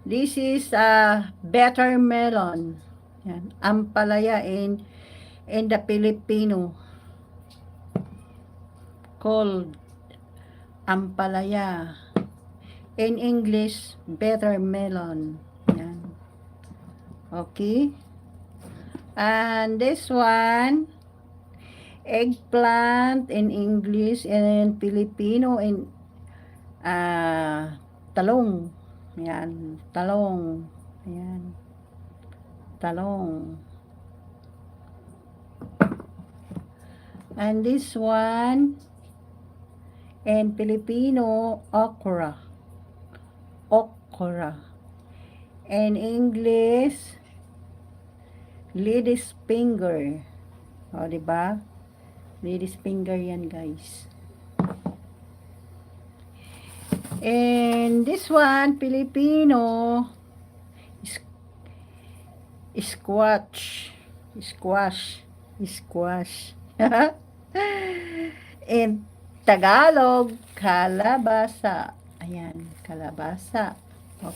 This is a better melon. Yan. Ampalaya in the Filipino called ampalaya. In English, better melon. Yan. Okay. And this one, eggplant in English and Filipino in talong. Yan, talong. Ayan. Talong. And this one in Filipino, okra. Okra. In English, lady's finger. O, diba? Lady's finger yan, guys. And this one, Filipino, squash. Squash. Squash. In Tagalog, kalabasa. Ayan, kalabasa.